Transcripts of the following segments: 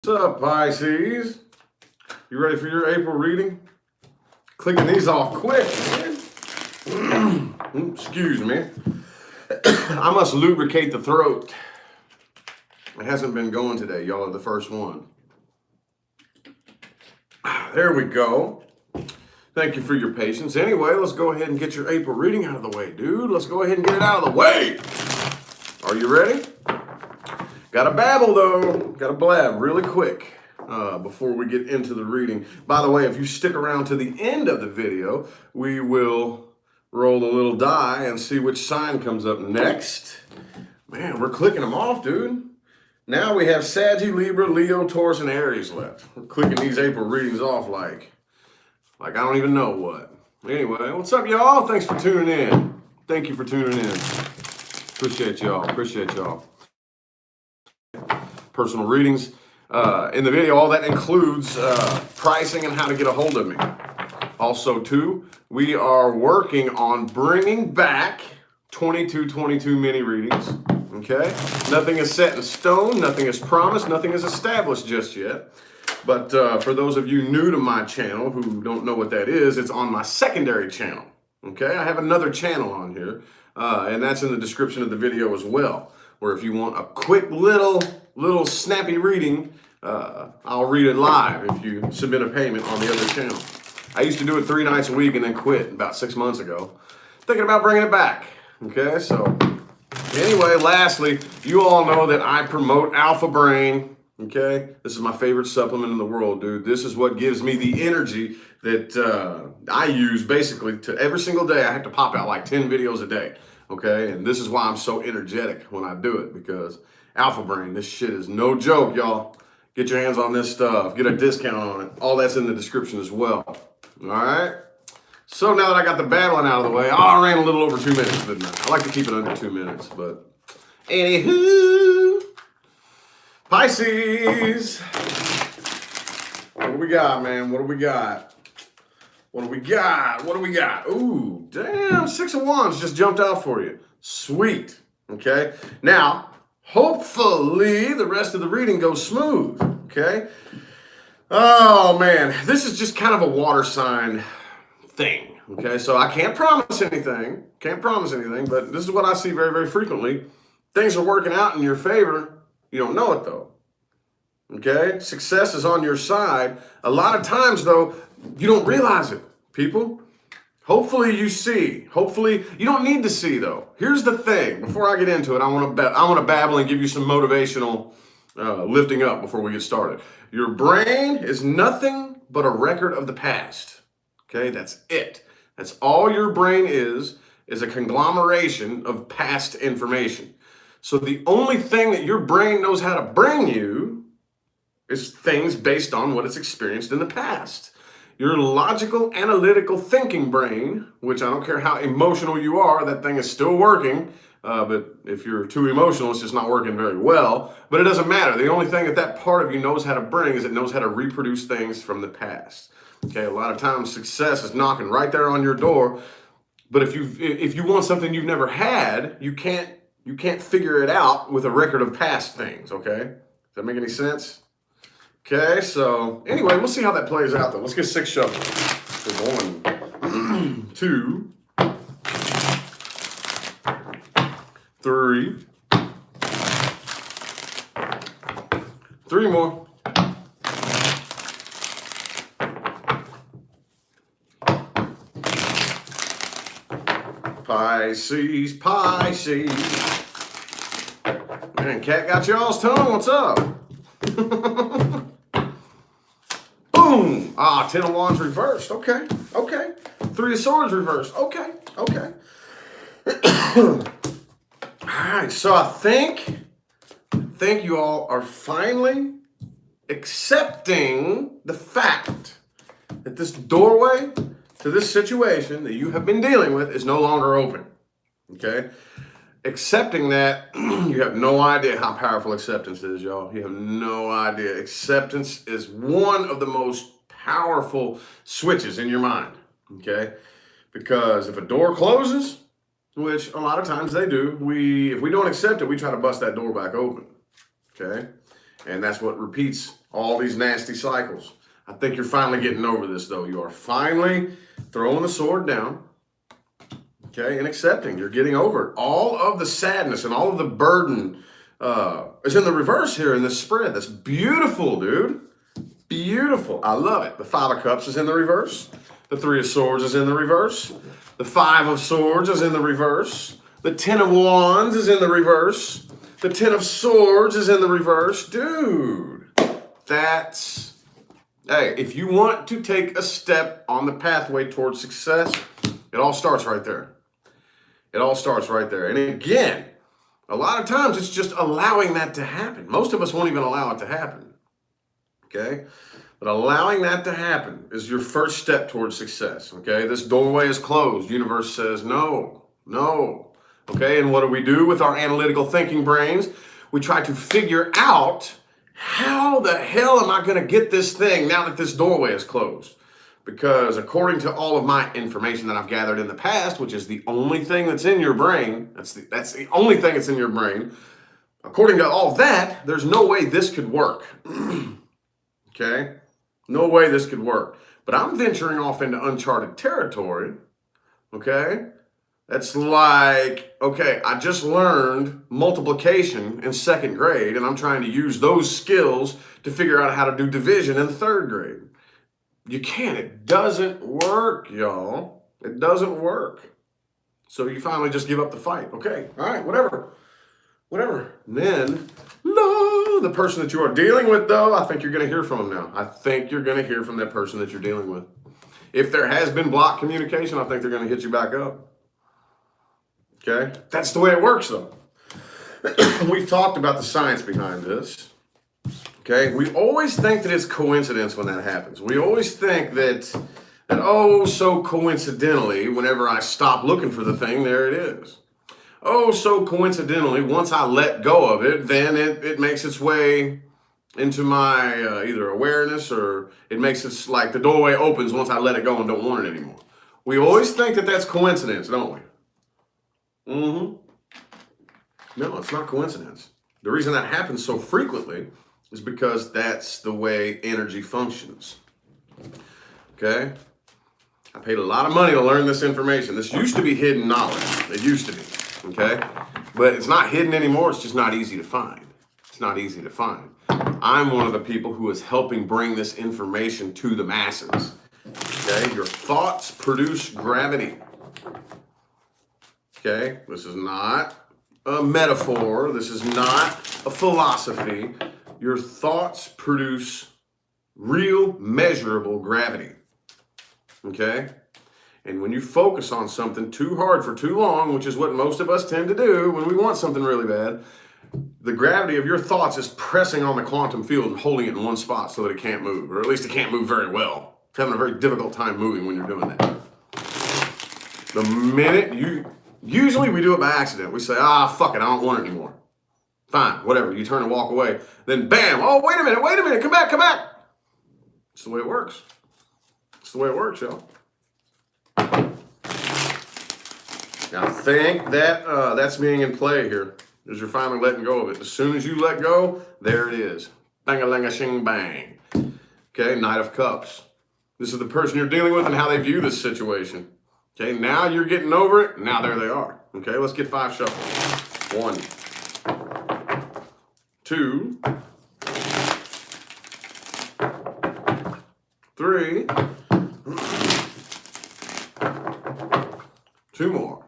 What's up, Pisces? You ready for your April reading? Clicking these off quick, man. Excuse me. I must lubricate the throat. It hasn't been going today. Y'all are the first one. There we go. Thank you for your patience. Anyway, let's go ahead and get your April reading out of the way, dude. Let's go ahead and get it out of the way. Are you ready? Gotta babble, though. Gotta blab really quick before we get into the reading. By the way, if you stick around to the end of the video, we will roll a little die and see which sign comes up next. Man, we're clicking them off, dude. Now we have Saggy, Libra, Leo, Taurus, and Aries left. We're clicking these April readings off like I don't even know what. Anyway, what's up, y'all? Thanks for tuning in. Thank you for tuning in. Appreciate y'all. Appreciate y'all. Personal readings. In the video, all that includes pricing and how to get a hold of me. Also, too, we are working on bringing back 2222 mini readings. Okay? Nothing is set in stone. Nothing is promised. Nothing is established just yet. But for those of you new to my channel who don't know what that is, it's on my secondary channel. Okay? I have another channel on here, and that's in the description of the video as well, where if you want a quick little snappy reading, I'll read it live if you submit a payment on the other channel. I used to do it 3 nights a week and then quit about 6 months ago. Thinking about bringing it back. Okay, so anyway, lastly, you all know that I promote Alpha Brain. Okay, this is my favorite supplement in the world, dude. This is what gives me the energy that I use basically to every single day. I have to pop out like 10 videos a day. Okay, and this is why I'm so energetic when I do it, because Alpha Brain, this shit is no joke, y'all. Get your hands on this stuff. Get a discount on it. All that's in the description as well. All right? So now that I got the babbling out of the way, I ran a little over 2 minutes, didn't I? I like to keep it under 2 minutes, but anywho, Pisces. What do we got, man? What do we got? What do we got? What do we got? Ooh, damn, 6 of Wands just jumped out for you. Sweet, okay? Now, hopefully the rest of the reading goes smooth, okay? Oh, man, this is just kind of a water sign thing, okay? So I can't promise anything, but this is what I see very, very frequently. Things are working out in your favor. You don't know it, though, okay? Success is on your side. A lot of times, though, you don't realize it, people. Hopefully you see. Hopefully you don't need to see, though. Here's the thing. Before I get into it, I want to babble and give you some motivational lifting up before we get started. Your brain is nothing but a record of the past. Okay, that's it. That's all your brain is a conglomeration of past information. So the only thing that your brain knows how to bring you is things based on what it's experienced in the past. Your logical, analytical thinking brain, which I don't care how emotional you are, that thing is still working. But if you're too emotional, it's just not working very well. But it doesn't matter. The only thing that part of you knows how to bring is it knows how to reproduce things from the past. Okay, a lot of times success is knocking right there on your door. But if you want something you've never had, you can't figure it out with a record of past things. Okay, does that make any sense? Okay, so anyway, we'll see how that plays out, though. Let's get 6 shuffles. We're going 2, 3, 3 more. Pisces, Pisces. Man, cat got y'all's tongue. What's up? Boom! 10 of Wands reversed. Okay. 3 of Swords reversed. Okay. All right, so I think you all are finally accepting the fact that this doorway to this situation that you have been dealing with is no longer open. Okay? Accepting that, you have no idea how powerful acceptance is, y'all. You have no idea. Acceptance is one of the most powerful switches in your mind, okay? Because if a door closes, which a lot of times they do, if we don't accept it, we try to bust that door back open, okay? And that's what repeats all these nasty cycles. I think you're finally getting over this, though. You are finally throwing the sword down, okay, and accepting. You're getting over it. All of the sadness and all of the burden is in the reverse here in this spread. That's beautiful, dude. Beautiful. I love it. The Five of Cups is in the reverse. The Three of Swords is in the reverse. The Five of Swords is in the reverse. The Ten of Wands is in the reverse. The Ten of Swords is in the reverse. Dude, that's... Hey, if you want to take a step on the pathway towards success, it all starts right there. It all starts right there. And again, a lot of times it's just allowing that to happen. Most of us won't even allow it to happen. Okay? But allowing that to happen is your first step towards success. Okay? This doorway is closed. Universe says no, no. Okay? And what do we do with our analytical thinking brains? We try to figure out, how the hell am I going to get this thing now that this doorway is closed? Because according to all of my information that I've gathered in the past, which is the only thing that's in your brain, that's the only thing that's in your brain, according to all of that, there's no way this could work. Okay? No way this could work. But I'm venturing off into uncharted territory. Okay? That's like, okay, I just learned multiplication in 2nd grade, and I'm trying to use those skills to figure out how to do division in 3rd grade. You can't. It doesn't work, y'all. It doesn't work. So you finally just give up the fight. Okay, all right, whatever. Whatever. And then, no, the person that you are dealing with, though, I think you're going to hear from them now. I think you're going to hear from that person that you're dealing with. If there has been blocked communication, I think they're going to hit you back up. Okay? That's the way it works, though. We've talked about the science behind this. Okay? We always think that it's coincidence when that happens. We always think that oh, so coincidentally, whenever I stop looking for the thing, there it is. Oh, so coincidentally, once I let go of it, then it makes its way into my either awareness, or it makes it like the doorway opens once I let it go and don't want it anymore. We always think that that's coincidence, don't we? No, it's not coincidence. The reason that happens so frequently is because that's the way energy functions. Okay? I paid a lot of money to learn this information. This used to be hidden knowledge. It used to be. Okay? But it's not hidden anymore. It's just not easy to find. It's not easy to find. I'm one of the people who is helping bring this information to the masses. Okay? Your thoughts produce gravity. Okay, this is not a metaphor. This is not a philosophy. Your thoughts produce real, measurable gravity. Okay? And when you focus on something too hard for too long, which is what most of us tend to do when we want something really bad, the gravity of your thoughts is pressing on the quantum field and holding it in one spot so that it can't move, or at least it can't move very well. It's having a very difficult time moving when you're doing that. The minute usually we do it by accident. We say, fuck it, I don't want it anymore. Fine, whatever. You turn and walk away. Then bam, oh, wait a minute, come back. It's the way it works. It's the way it works, y'all. Now, I think that that's being in play here, as you're finally letting go of it. As soon as you let go, there it is. Bang-a-lang-a-shing-bang. Okay, Knight of Cups. This is the person you're dealing with and how they view this situation. Okay, now you're getting over it. Now there they are. Okay, let's get 5 shuffles. 1, 2, 3, 2 more.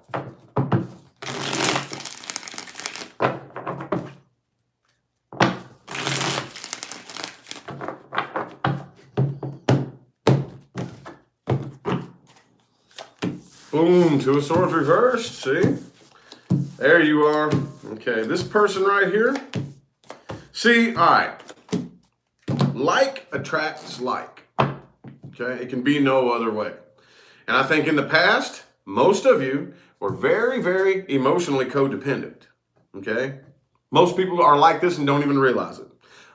Boom, 2 of Swords reversed, see? There you are. Okay, this person right here. See, all right. Like attracts like. Okay, it can be no other way. And I think in the past, most of you were very, very emotionally codependent. Okay? Most people are like this and don't even realize it.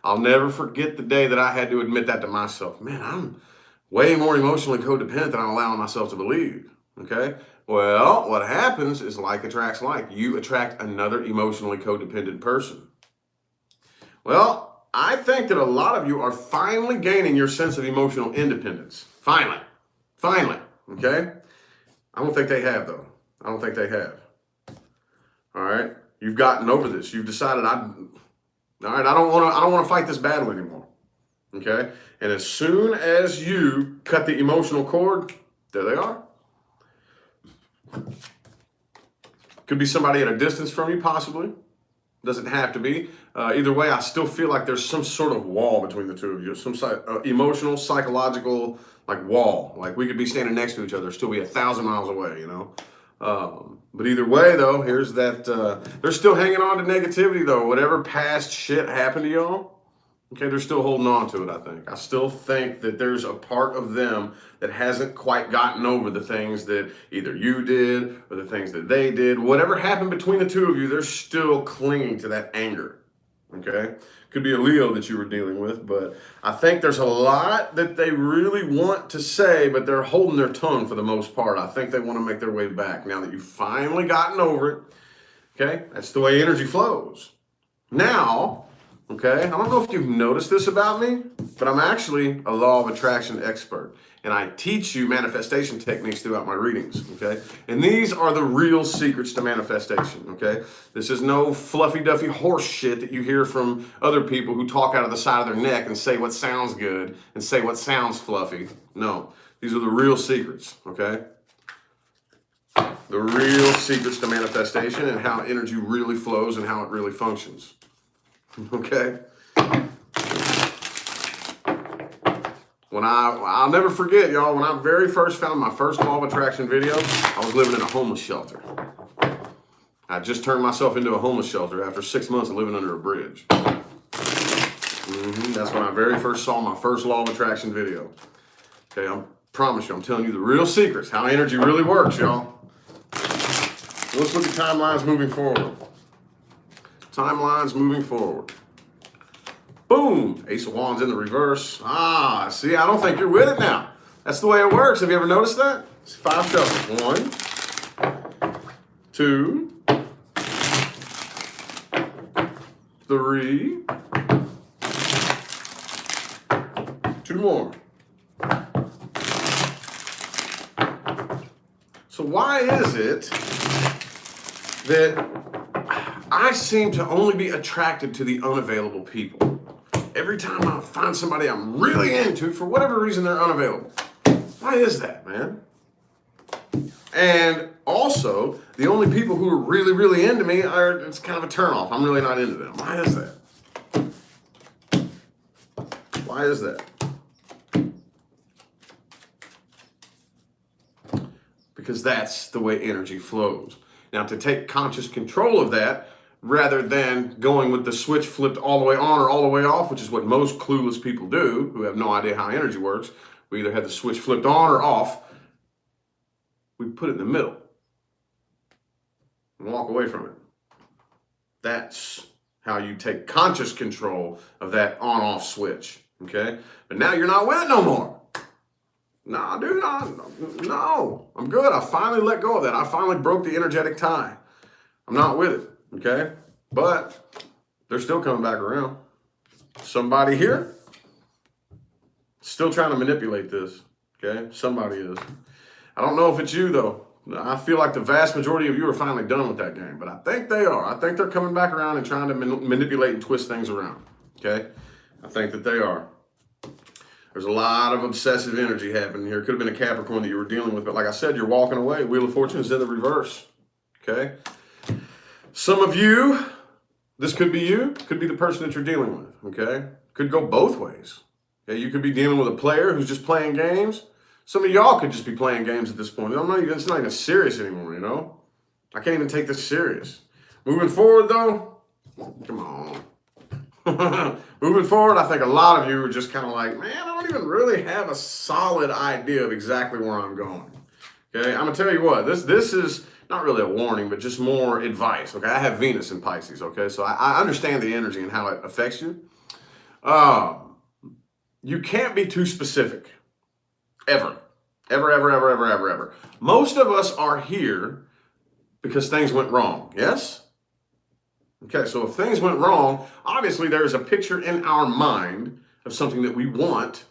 I'll never forget the day that I had to admit that to myself. Man, I'm way more emotionally codependent than I'm allowing myself to believe. Okay? Well, what happens is like attracts like. You attract another emotionally codependent person. Well, I think that a lot of you are finally gaining your sense of emotional independence. Finally, okay? I don't think they have, though. I don't think they have. All right? You've gotten over this. You've decided, all right, I don't want to fight this battle anymore. Okay? And as soon as you cut the emotional cord, there they are. Could be somebody at a distance from you, possibly. Doesn't have to be. Either way, I still feel like there's some sort of wall between the two of you. Some emotional, psychological, like wall. Like we could be standing next to each other, still be 1,000 miles away, you know? But either way, though, here's that. They're still hanging on to negativity, though. Whatever past shit happened to y'all, okay, they're still holding on to it, I think. I still think that there's a part of them that hasn't quite gotten over the things that either you did or the things that they did. Whatever happened between the two of you, they're still clinging to that anger, okay? Could be a Leo that you were dealing with, but I think there's a lot that they really want to say, but they're holding their tongue for the most part. I think they want to make their way back now that you've finally gotten over it, okay? That's the way energy flows. Now, okay, I don't know if you've noticed this about me, but I'm actually a law of attraction expert. And I teach you manifestation techniques throughout my readings, okay? And these are the real secrets to manifestation, okay? This is no fluffy-duffy horse shit that you hear from other people who talk out of the side of their neck and say what sounds good and say what sounds fluffy. No, these are the real secrets, okay? The real secrets to manifestation and how energy really flows and how it really functions. Okay? I'll never forget, y'all, when I very first found my first law of attraction video, I was living in a homeless shelter. I just turned myself into a homeless shelter after 6 months of living under a bridge. That's when I very first saw my first law of attraction video. Okay, I promise you, I'm telling you the real secrets, how energy really works, y'all. So let's look at timelines moving forward. Timelines moving forward. Boom! Ace of Wands in the reverse. Ah, see, I don't think you're with it now. That's the way it works. Have you ever noticed that? It's 5 shuffles. 1, 2, 3. 2 more. So why is it that I seem to only be attracted to the unavailable people? Every time I find somebody I'm really into, for whatever reason, they're unavailable. Why is that, man? And also, the only people who are really, really into me it's kind of a turnoff. I'm really not into them. Why is that? Why is that? Because that's the way energy flows. Now, to take conscious control of that, rather than going with the switch flipped all the way on or all the way off, which is what most clueless people do who have no idea how energy works. We either have the switch flipped on or off. We put it in the middle and walk away from it. That's how you take conscious control of that on-off switch, okay? But now you're not with it no more. No, dude, no, I'm good. I finally let go of that. I finally broke the energetic tie. I'm not with it. Okay, but they're still coming back around. Somebody here still trying to manipulate this. Okay, somebody is. I don't know if it's you though. I feel like the vast majority of you are finally done with that game, but I think they are. I think they're coming back around and trying to manipulate and twist things around. Okay, I think that they are. There's a lot of obsessive energy happening here. Could have been a Capricorn that you were dealing with, but like I said, you're walking away. Wheel of Fortune is in the reverse. Okay. Some of you, this could be you, could be the person that you're dealing with, okay? Could go both ways. Okay? You could be dealing with a player who's just playing games. Some of y'all could just be playing games at this point. It's not even serious anymore, you know? I can't even take this serious. Moving forward, though, come on. Moving forward, I think a lot of you are just kind of like, man, I don't even really have a solid idea of exactly where I'm going. Okay? I'm going to tell you what, this is not really a warning, but just more advice, okay? I have Venus in Pisces, okay? So I understand the energy and how it affects you. You can't be too specific, ever. Ever. Most of us are here because things went wrong, yes? Okay, so if things went wrong, obviously there's a picture in our mind of something that we want,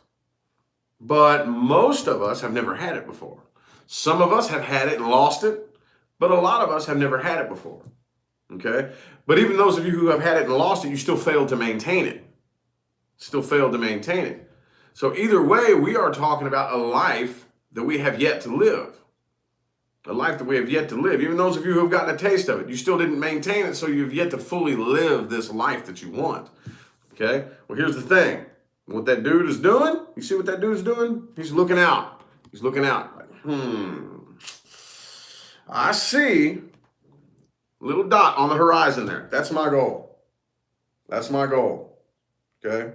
but most of us have never had it before. Some of us have had it and lost it, but a lot of us have never had it before. Okay, but even those of you who have had it and lost it, you still failed to maintain it. Still failed to maintain it. So either way, we are talking about a life that we have yet to live. A life that we have yet to live. Even those of you who have gotten a taste of it, you still didn't maintain it, so you've yet to fully live this life that you want. Okay? Well, here's the thing. What that dude is doing, you see what that dude is doing? He's looking out. He's looking out. Like, I see a little dot on the horizon there. That's my goal. That's my goal. Okay?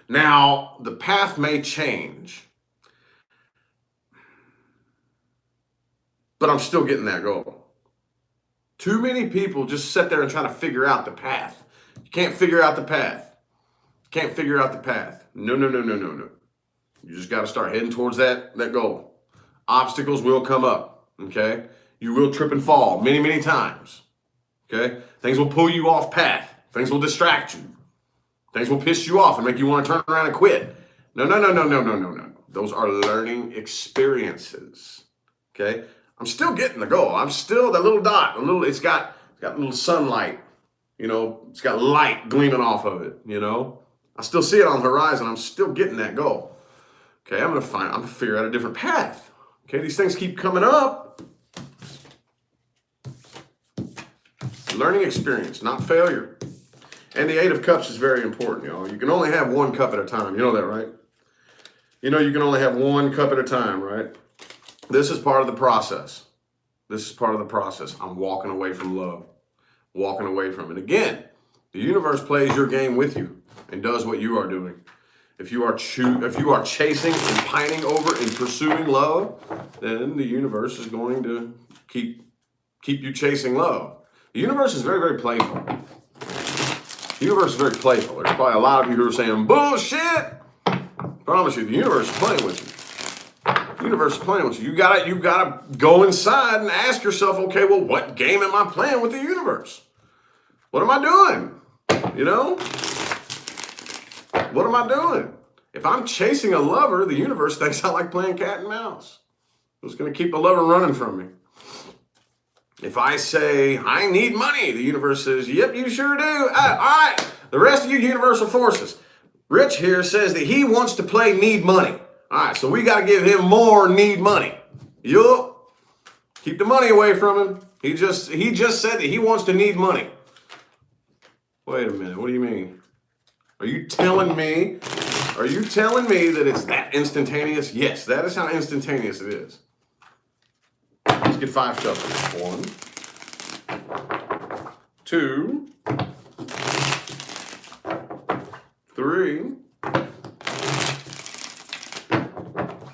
Now, the path may change, but I'm still getting that goal. Too many people just sit there and try to figure out the path. You can't figure out the path. You can't figure out the path. No. You just got to start heading towards that goal. Obstacles will come up, okay? You will trip and fall many times, okay? Things will pull you off path. Things will distract you. Things will piss you off and make you want to turn around and quit. No. Those are learning experiences, okay? I'm still getting the goal. I'm still that little dot, it's got a little sunlight, it's got light gleaming off of it, I still see it on the horizon. I'm still getting that goal. Okay, I'm gonna figure out a different path. Okay, these things keep coming up. Learning experience, not failure. And the 8 of Cups is very important, y'all. You can only have 1 cup at a time. You know that, right? You can only have 1 cup at a time, right? This is part of the process. This is part of the process. I'm walking away from love. Walking away from it. Again, the universe plays your game with you and does what you are doing. If you are chasing and pining over and pursuing love, then the universe is going to keep you chasing love. The universe is very playful. The universe is very playful. There's probably a lot of you who are saying, bullshit! I promise you, the universe is playing with you. The universe is playing with you. You gotta go inside and ask yourself, okay, well, what game am I playing with the universe? What am I doing? What am I doing? If I'm chasing a lover, the universe thinks I like playing cat and mouse. It's going to keep the lover running from me. If I say, I need money, the universe says, yep, you sure do. All right, the rest of you universal forces. Rich here says that he wants to play need money. All right, so we got to give him more need money. Yup. Keep the money away from him. He just said that he wants to need money. Wait a minute, what do you mean? Are you telling me that it's that instantaneous? Yes, that is how instantaneous it is. Let's get 5 shuffles. 1, 2, 3,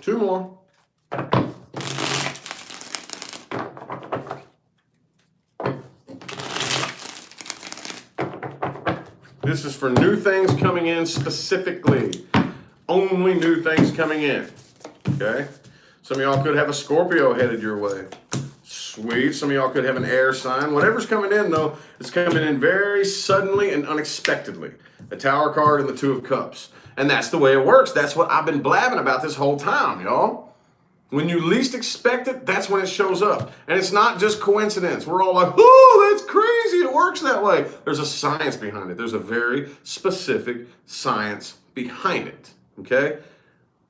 2 more. This is for new things coming in specifically. Only new things coming in. Okay? Some of y'all could have a Scorpio headed your way. Sweet. Some of y'all could have an air sign. Whatever's coming in, though, it's coming in very suddenly and unexpectedly. The Tower card and the 2 of Cups. And that's the way it works. That's what I've been blabbing about this whole time, y'all. When you least expect it, that's when it shows up. And it's not just coincidence. We're all like, oh, that's crazy. It works that way. There's a science behind it. There's a very specific science behind it, okay?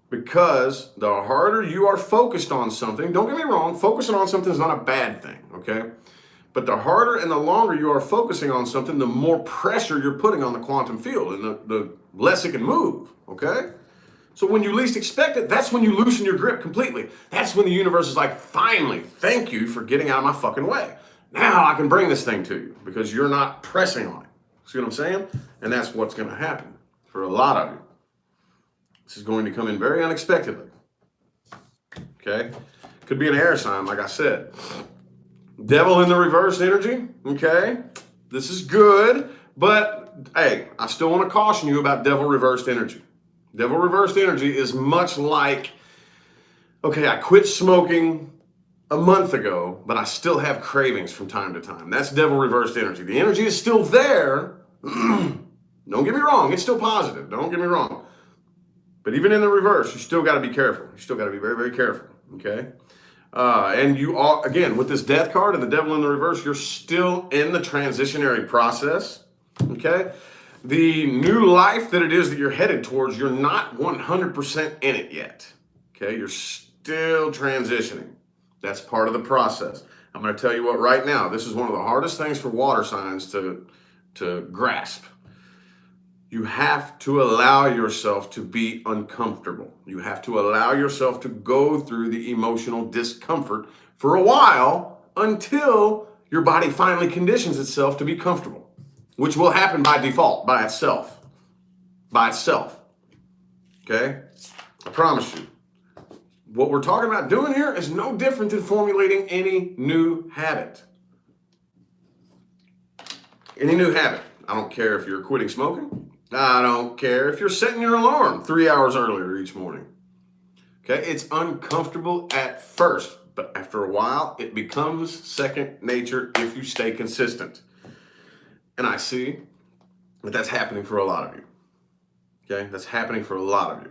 Because the harder you are focused on something, don't get me wrong, focusing on something is not a bad thing, okay? But the harder and the longer you are focusing on something, the more pressure you're putting on the quantum field and the less it can move, okay? So when you least expect it, that's when you loosen your grip completely. That's when the universe is like, finally, thank you for getting out of my fucking way. Now I can bring this thing to you because you're not pressing on it. See what I'm saying? And that's what's going to happen for a lot of you. This is going to come in very unexpectedly. Okay? Could be an air sign, like I said. Devil in the reverse energy. Okay? This is good, but hey, I still want to caution you about devil reversed energy. Devil reversed energy is much like, okay, I quit smoking a month ago, but I still have cravings from time to time. That's devil reversed energy. The energy is still there. Don't get me wrong, it's still positive. Don't get me wrong. But even in the reverse, you still got to be careful. You still got to be very, very careful. Okay? And you are, again, with this death card and the devil in the reverse, you're still in the transitionary process. Okay? The new life that it is that you're headed towards, you're not 100% in it yet. Okay? You're still transitioning. That's part of the process. I'm going to tell you what right now, this is one of the hardest things for water signs to grasp. You have to allow yourself to be uncomfortable. You have to allow yourself to go through the emotional discomfort for a while until your body finally conditions itself to be comfortable, which will happen by default, by itself. By itself. Okay? I promise you. What we're talking about doing here is no different than formulating any new habit. Any new habit. I don't care if you're quitting smoking. I don't care if you're setting your alarm 3 hours earlier each morning. Okay, it's uncomfortable at first, but after a while, it becomes second nature if you stay consistent. And I see that that's happening for a lot of you. Okay, that's happening for a lot of you.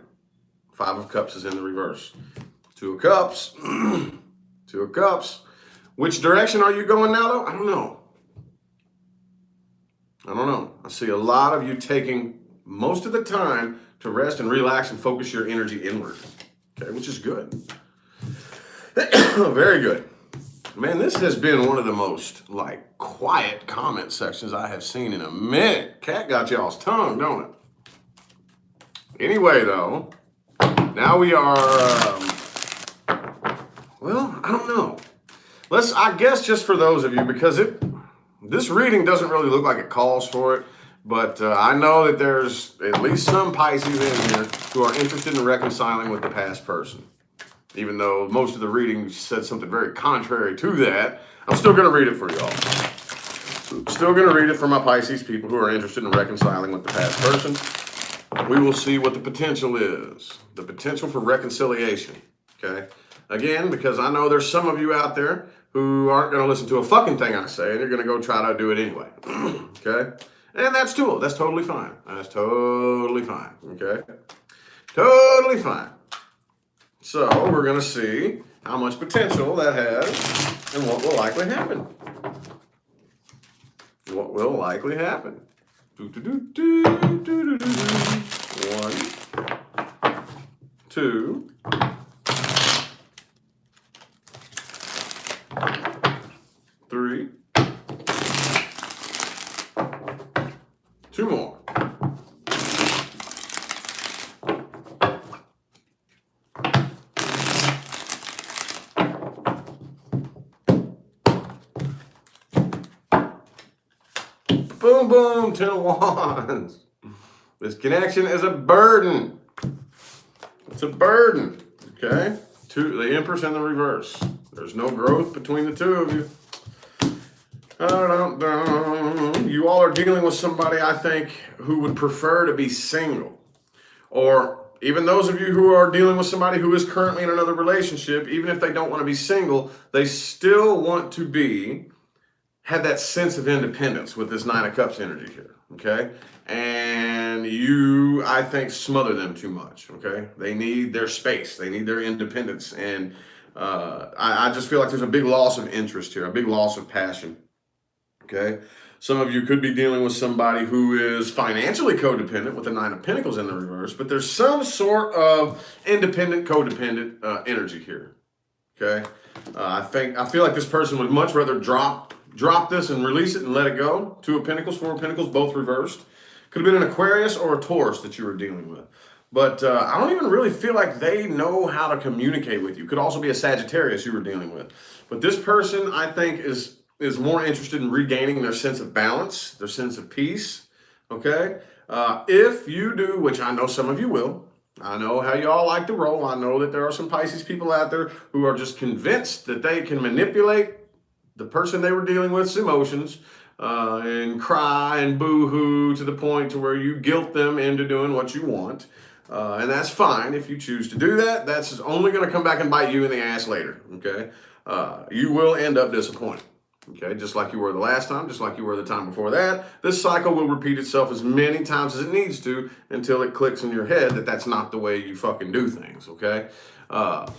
5 of Cups is in the reverse. 2 of Cups. 2 of Cups. Which direction are you going now, though? I don't know. I don't know. I see a lot of you taking most of the time to rest and relax and focus your energy inward. Okay, which is good. Very good. Man, this has been one of the most quiet comment sections I have seen in a minute. Cat got y'all's tongue, don't it? Anyway, though, now we are, well, I don't know. I guess just for those of you, because this reading doesn't really look like it calls for it, but I know that there's at least some Pisces in here who are interested in reconciling with the past person. Even though most of the reading said something very contrary to that, I'm still going to read it for y'all. Still going to read it for my Pisces people who are interested in reconciling with the past person. We will see what the potential is. The potential for reconciliation. Okay? Again, because I know there's some of you out there who aren't going to listen to a fucking thing I say, and you're going to go try to do it anyway. Okay? And that's cool. That's totally fine. That's totally fine. Okay? Totally fine. So we're going to see how much potential that has and what will likely happen. What will likely happen. 1, 2, 3, 2 more. Boom, boom, 10 of Wands. This connection is a burden. It's a burden, okay? The Empress and the reverse. There's no growth between the two of you. You all are dealing with somebody, I think, who would prefer to be single. Or even those of you who are dealing with somebody who is currently in another relationship, even if they don't want to be single, they still want to have that sense of independence with this 9 of Cups energy here, okay? And you, I think, smother them too much, okay? They need their space. They need their independence. And I just feel like there's a big loss of interest here, a big loss of passion, okay? Some of you could be dealing with somebody who is financially codependent with the 9 of Pentacles in the reverse, but there's some sort of independent, codependent energy here, okay? I feel like this person would much rather drop this and release it and let it go. 2 of Pentacles, 4 of Pentacles, both reversed. Could have been an Aquarius or a Taurus that you were dealing with. But I don't even really feel like they know how to communicate with you. Could also be a Sagittarius you were dealing with. But this person, I think, is more interested in regaining their sense of balance, their sense of peace, okay? If you do, which I know some of you will, I know how y'all like to roll. I know that there are some Pisces people out there who are just convinced that they can manipulate the person they were dealing with's emotions and cry and boo-hoo to the point to where you guilt them into doing what you want. And that's fine if you choose to do that. That's only going to come back and bite you in the ass later, okay? you will end up disappointed. Okay, just like you were the last time, just like you were the time before that. This cycle will repeat itself as many times as it needs to until it clicks in your head that that's not the way you fucking do things, okay?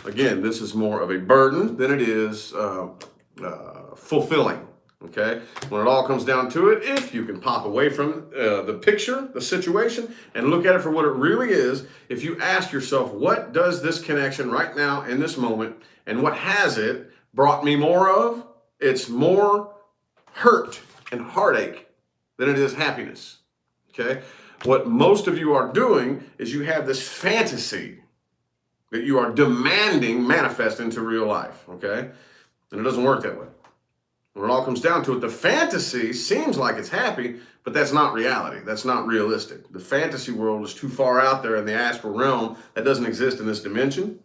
Again, this is more of a burden than it is fulfilling, okay? When it all comes down to it, if you can pop away from the picture, the situation, and look at it for what it really is, if you ask yourself, what does this connection right now in this moment, and what has it brought me more of? It's more hurt and heartache than it is happiness, okay? What most of you are doing is you have this fantasy that you are demanding manifest into real life, okay? And it doesn't work that way. When it all comes down to it, the fantasy seems like it's happy, but that's not reality. That's not realistic. The fantasy world is too far out there in the astral realm that doesn't exist in this dimension.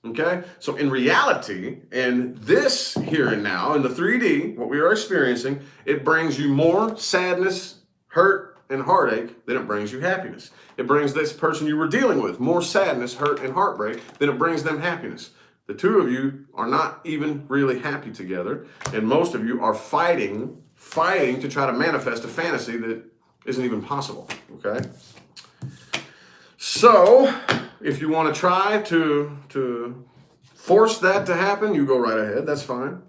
Okay, so in reality, in this here and now, in the 3D, what we are experiencing, it brings you more sadness, hurt, and heartache than it brings you happiness. It brings this person you were dealing with more sadness, hurt, and heartbreak than it brings them happiness. The two of you are not even really happy together, and most of you are fighting to try to manifest a fantasy that isn't even possible, okay? So, if you want to try to force that to happen, you go right ahead. That's fine.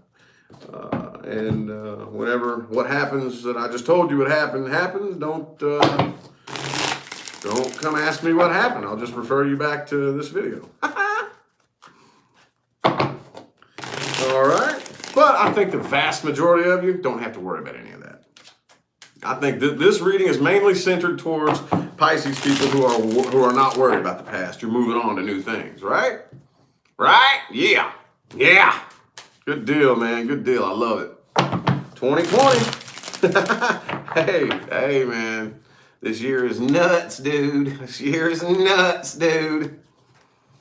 Whenever what happens that I just told you would happen happens, don't come ask me what happened. I'll just refer you back to this video. All right. But I think the vast majority of you don't have to worry about any of that. I think that this reading is mainly centered towards Pisces people who are not worried about the past. You're moving on to new things, right? Right? Yeah. Yeah. Good deal, man. Good deal. I love it. 2020. Hey, man. This year is nuts, dude. This year is nuts, dude.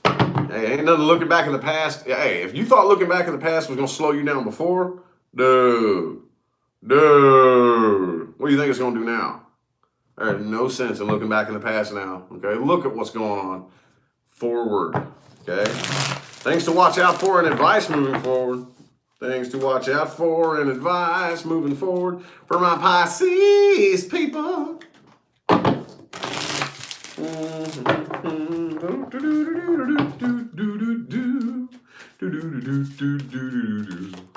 Hey, ain't nothing looking back in the past. Hey, if you thought looking back in the past was going to slow you down before, dude, what do you think it's going to do now? There's no sense in looking back in the past now, okay? Look at what's going on forward, okay? Things to watch out for and advice moving forward. Things to watch out for and advice moving forward for my Pisces people.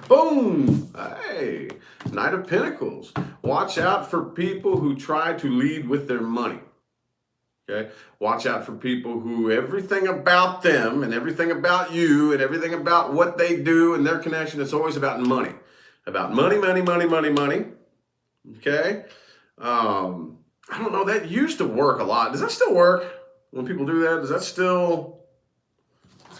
Boom! Hey, Knight of Pentacles. Watch out for people who try to lead with their money. Okay? Watch out for people who everything about them and everything about you and everything about what they do and their connection, it's always about money. About money, money, money, money, money. Okay? I don't know, that used to work a lot. Does that still work when people do that? Does that still...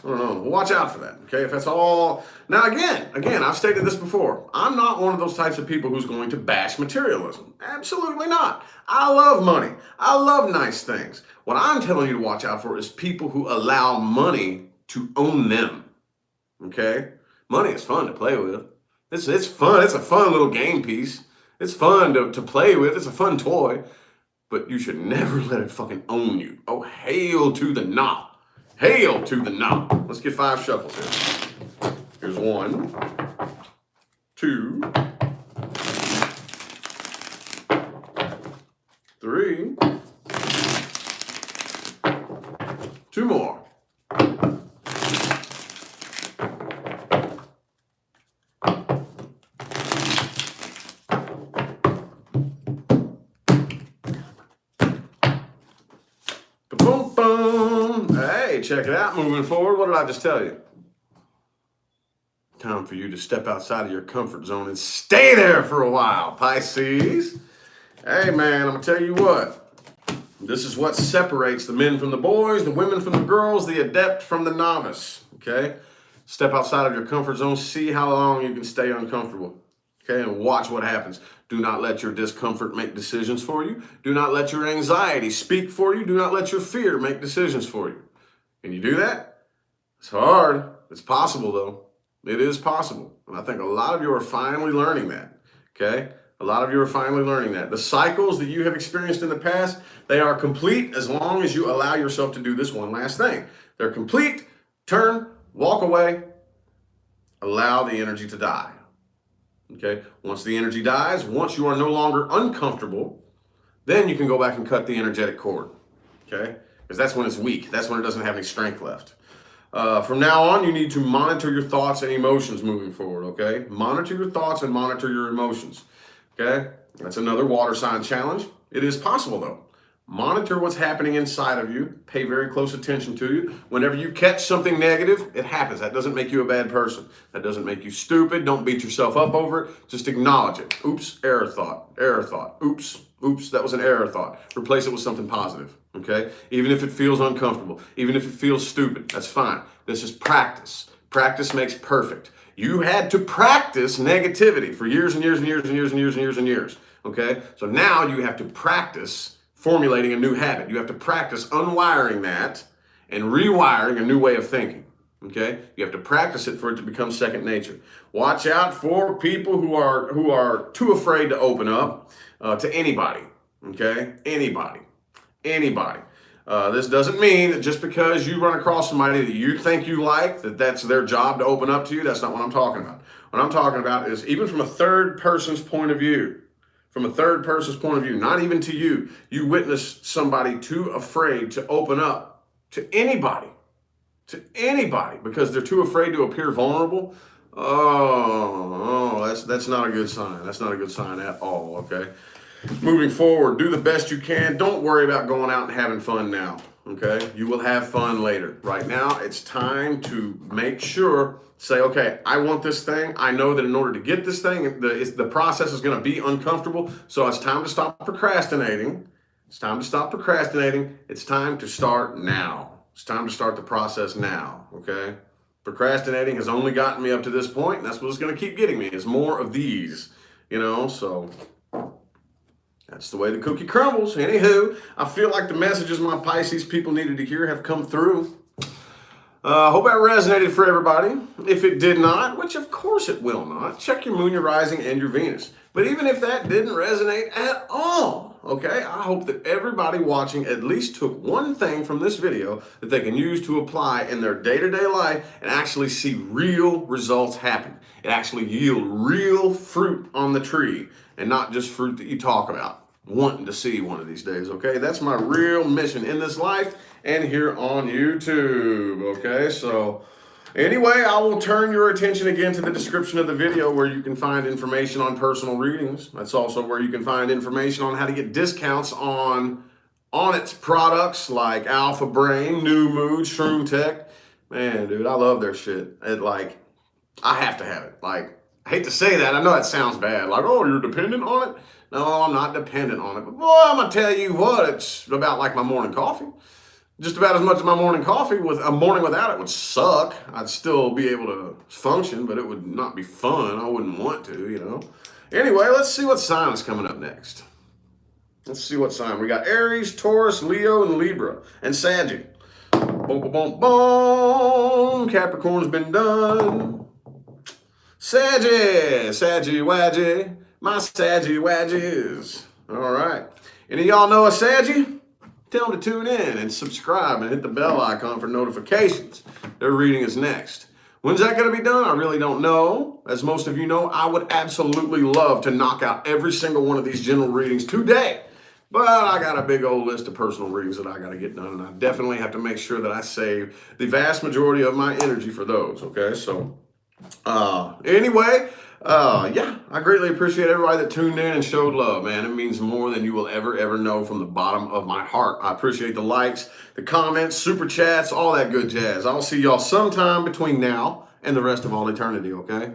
I don't know. Watch out for that, okay? If that's all... Now, again, I've stated this before. I'm not one of those types of people who's going to bash materialism. Absolutely not. I love money. I love nice things. What I'm telling you to watch out for is people who allow money to own them, okay? Money is fun to play with. It's fun. It's a fun little game piece. It's fun to play with. It's a fun toy. But you should never let it fucking own you. Oh, hail to the nah. Hail to the nah. Let's get 5 shuffles here. Here's 1, 2, 3, 2 more. Boom, boom. Hey, check it out. Moving forward, what did I just tell you? Time for you to step outside of your comfort zone and stay there for a while, Pisces. Hey, man, I'm going to tell you what. This is what separates the men from the boys, the women from the girls, the adept from the novice, okay? Step outside of your comfort zone. See how long you can stay uncomfortable, okay? And watch what happens. Do not let your discomfort make decisions for you. Do not let your anxiety speak for you. Do not let your fear make decisions for you. Can you do that? It's hard. It's possible, though. It is possible. And I think a lot of you are finally learning that, okay? A lot of you are finally learning that. The cycles that you have experienced in the past, they are complete as long as you allow yourself to do this one last thing. They're complete. Turn, walk away, Allow the energy to die. Okay? Once the energy dies, once you are no longer uncomfortable, then you can go back and cut the energetic cord. Okay? Because that's when it's weak. That's when it doesn't have any strength left. From now on, you need to monitor your thoughts and emotions moving forward, okay? Monitor your thoughts and monitor your emotions, okay? That's another water sign challenge. It is possible, though. Monitor what's happening inside of you. Pay very close attention to you. Whenever you catch something negative, it happens. That doesn't make you a bad person. That doesn't make you stupid. Don't beat yourself up over it. Just acknowledge it. Oops, error thought. Error thought. Oops, that was an error thought. Replace it with something positive, okay? Even if it feels uncomfortable, even if it feels stupid, that's fine. This is practice. Practice makes perfect. You had to practice negativity for years and years and years and years and years and years and years, okay? So now you have to practice formulating a new habit. You have to practice unwiring that and rewiring a new way of thinking. Okay, you have to practice it for it to become second nature. Watch out for people who are too afraid to open up to anybody. Okay, anybody. This doesn't mean that just because you run across somebody that you think you like, that's their job to open up to you. That's not what I'm talking about. What I'm talking about is even from a third person's point of view. From a third person's point of view, not even to you, you witness somebody too afraid to open up to anybody because they're too afraid to appear vulnerable. That's not a good sign. That's not a good sign at all, okay? Moving forward, do the best you can. Don't worry about going out and having fun now, okay? You will have fun later. Right now, it's time to make sure, say, okay, I want this thing. I know that in order to get this thing, the process is going to be uncomfortable, so it's time to stop procrastinating. It's time to stop procrastinating. It's time to start now. It's time to start the process now, okay? Procrastinating has only gotten me up to this point, and that's what it's going to keep getting me, is more of these, so that's the way the cookie crumbles. Anywho, I feel like the messages my Pisces people needed to hear have come through. Hope that resonated for everybody. If it did not, which of course it will not, check your moon, your rising, and your Venus. But even if that didn't resonate at all, okay, I hope that everybody watching at least took one thing from this video that they can use to apply in their day-to-day life and actually see real results happen. It actually yield real fruit on the tree and not just fruit that you talk about wanting to see one of these days, okay? That's my real mission in this life and here on YouTube, okay? So anyway, I will turn your attention again to the description of the video where you can find information on personal readings. That's also where you can find information on how to get discounts on its products like Alpha Brain, New Mood, Shroom Tech. Man, dude, I love their shit. I have to have it. I hate to say that. I know that sounds bad. Oh, you're dependent on it? No, I'm not dependent on it. But boy, I'm going to tell you what, it's about like my morning coffee. Just about as much as my morning coffee. With a morning without it would suck. I'd still be able to function, but it would not be fun. I wouldn't want to, Anyway, let's see what sign is coming up next. Let's see what sign. We got Aries, Taurus, Leo, and Libra, and Saggy. Boom, boom, boom, boom. Capricorn's been done. Saggy, Wadgy, my Saggy Wadges. All right. Any of y'all know a Saggy? Tell them to tune in and subscribe and hit the bell icon for notifications. Their reading is next. When's that going to be done? I really don't know. As most of you know, I would absolutely love to knock out every single one of these general readings today. But I got a big old list of personal readings that I got to get done, and I definitely have to make sure that I save the vast majority of my energy for those, okay? So, anyway, I greatly appreciate everybody that tuned in and showed love, man. It means more than you will ever know from the bottom of my heart. I appreciate the likes, the comments, super chats, all that good jazz. I'll see y'all sometime between now and the rest of all eternity, okay?